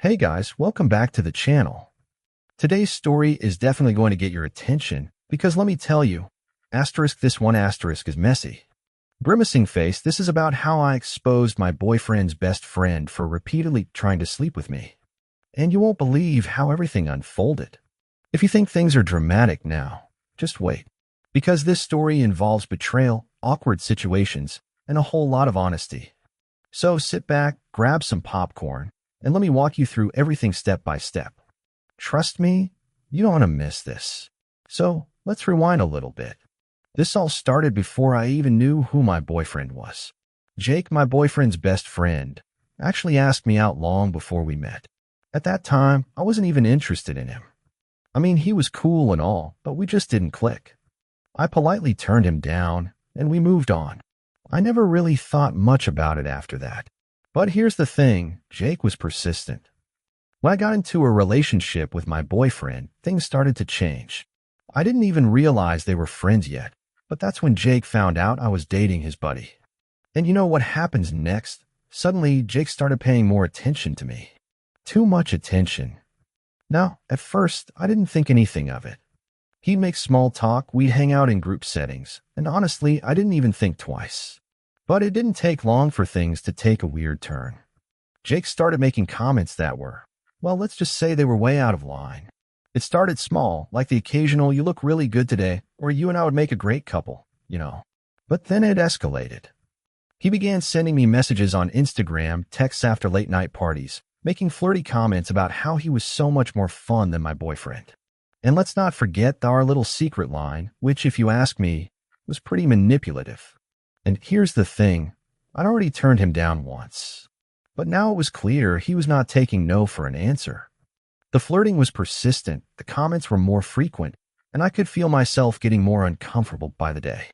Hey guys, welcome back to the channel. Today's story is definitely going to get your attention because let me tell you, this one asterisk is messy. Grimacing face, this is about how I exposed my boyfriend's best friend for repeatedly trying to sleep with me. And you won't believe how everything unfolded. If you think things are dramatic now, just wait. Because this story involves betrayal, awkward situations, and a whole lot of honesty. So sit back, grab some popcorn, and let me walk you through everything step by step. Trust me, you don't want to miss this. So let's rewind a little bit. This all started before I even knew who my boyfriend was. Jake, my boyfriend's best friend, actually asked me out long before we met. At that time, I wasn't even interested in him. I mean, he was cool and all, but we just didn't click. I politely turned him down, and we moved on. I never really thought much about it after that. But here's the thing, Jake was persistent. When I got into a relationship with my boyfriend, things started to change. I didn't even realize they were friends yet, but that's when Jake found out I was dating his buddy. And you know what happens next? Suddenly, Jake started paying more attention to me. Too much attention. Now, at first, I didn't think anything of it. He'd make small talk, we'd hang out in group settings, and honestly, I didn't even think twice. But it didn't take long for things to take a weird turn. Jake started making comments that were, well, let's just say they were way out of line. It started small, like the occasional, you look really good today, or you and I would make a great couple, you know. But then it escalated. He began sending me messages on Instagram, texts after late-night parties, making flirty comments about how he was so much more fun than my boyfriend. And let's not forget our little secret line, which, if you ask me, was pretty manipulative. And here's the thing, I'd already turned him down once. But now it was clear he was not taking no for an answer. The flirting was persistent, the comments were more frequent, and I could feel myself getting more uncomfortable by the day.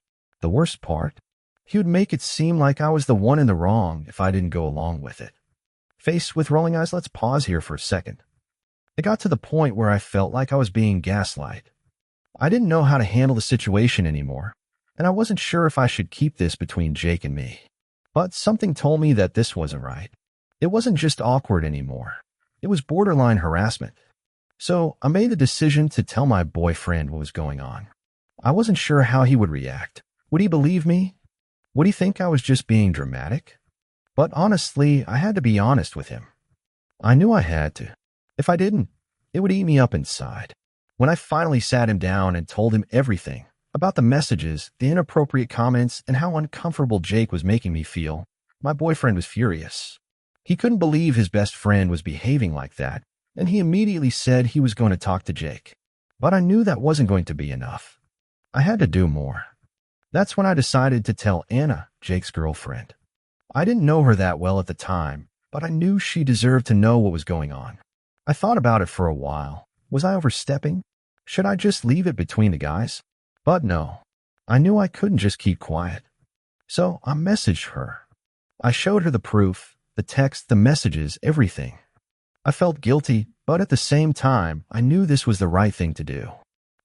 The worst part? He would make it seem like I was the one in the wrong if I didn't go along with it. Faced with rolling eyes, let's pause here for a second. It got to the point where I felt like I was being gaslighted. I didn't know how to handle the situation anymore, and I wasn't sure if I should keep this between Jake and me. But something told me that this wasn't right. It wasn't just awkward anymore. It was borderline harassment. So I made the decision to tell my boyfriend what was going on. I wasn't sure how he would react. Would he believe me? Would he think I was just being dramatic? But honestly, I had to be honest with him. I knew I had to. If I didn't, it would eat me up inside. When I finally sat him down and told him everything, about the messages, the inappropriate comments, and how uncomfortable Jake was making me feel, my boyfriend was furious. He couldn't believe his best friend was behaving like that, and he immediately said he was going to talk to Jake. But I knew that wasn't going to be enough. I had to do more. That's when I decided to tell Anna, Jake's girlfriend. I didn't know her that well at the time, but I knew she deserved to know what was going on. I thought about it for a while. Was I overstepping? Should I just leave it between the guys? But no, I knew I couldn't just keep quiet. So I messaged her. I showed her the proof, the text, the messages, everything. I felt guilty, but at the same time, I knew this was the right thing to do.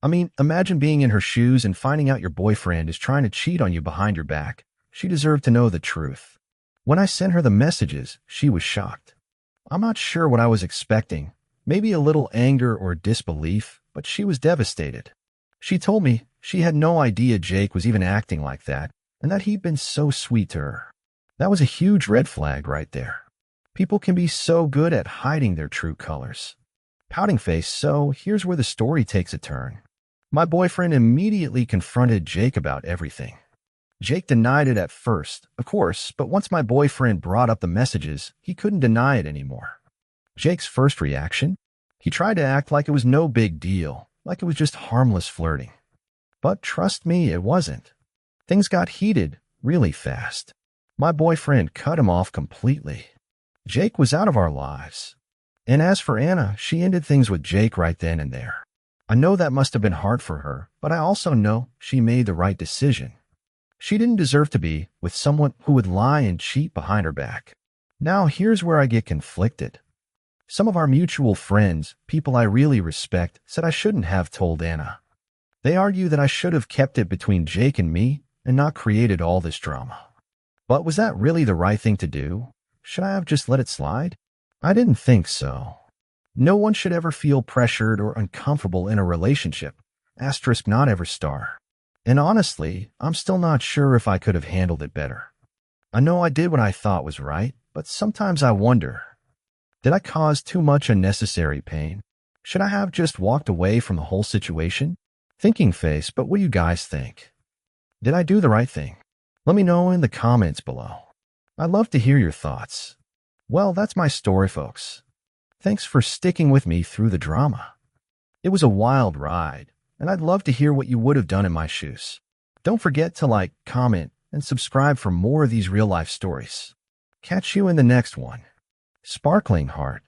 I mean, imagine being in her shoes and finding out your boyfriend is trying to cheat on you behind your back. She deserved to know the truth. When I sent her the messages, she was shocked. I'm not sure what I was expecting, maybe a little anger or disbelief, but she was devastated. She told me she had no idea Jake was even acting like that, and that he'd been so sweet to her. That was a huge red flag right there. People can be so good at hiding their true colors. Pouting face, so here's where the story takes a turn. My boyfriend immediately confronted Jake about everything. Jake denied it at first, of course, but once my boyfriend brought up the messages, he couldn't deny it anymore. Jake's first reaction? He tried to act like it was no big deal, like it was just harmless flirting. But trust me, it wasn't. Things got heated really fast. My boyfriend cut him off completely. Jake was out of our lives. And as for Anna, she ended things with Jake right then and there. I know that must have been hard for her, but I also know she made the right decision. She didn't deserve to be with someone who would lie and cheat behind her back. Now here's where I get conflicted. Some of our mutual friends, people I really respect, said I shouldn't have told Anna. They argue that I should have kept it between Jake and me and not created all this drama. But was that really the right thing to do? Should I have just let it slide? I didn't think so. No one should ever feel pressured or uncomfortable in a relationship. Asterisk not ever star. And honestly, I'm still not sure if I could have handled it better. I know I did what I thought was right, but sometimes I wonder, did I cause too much unnecessary pain? Should I have just walked away from the whole situation? Thinking face, but what do you guys think? Did I do the right thing? Let me know in the comments below. I'd love to hear your thoughts. Well, that's my story, folks. Thanks for sticking with me through the drama. It was a wild ride, and I'd love to hear what you would have done in my shoes. Don't forget to like, comment, and subscribe for more of these real-life stories. Catch you in the next one. Sparkling Heart.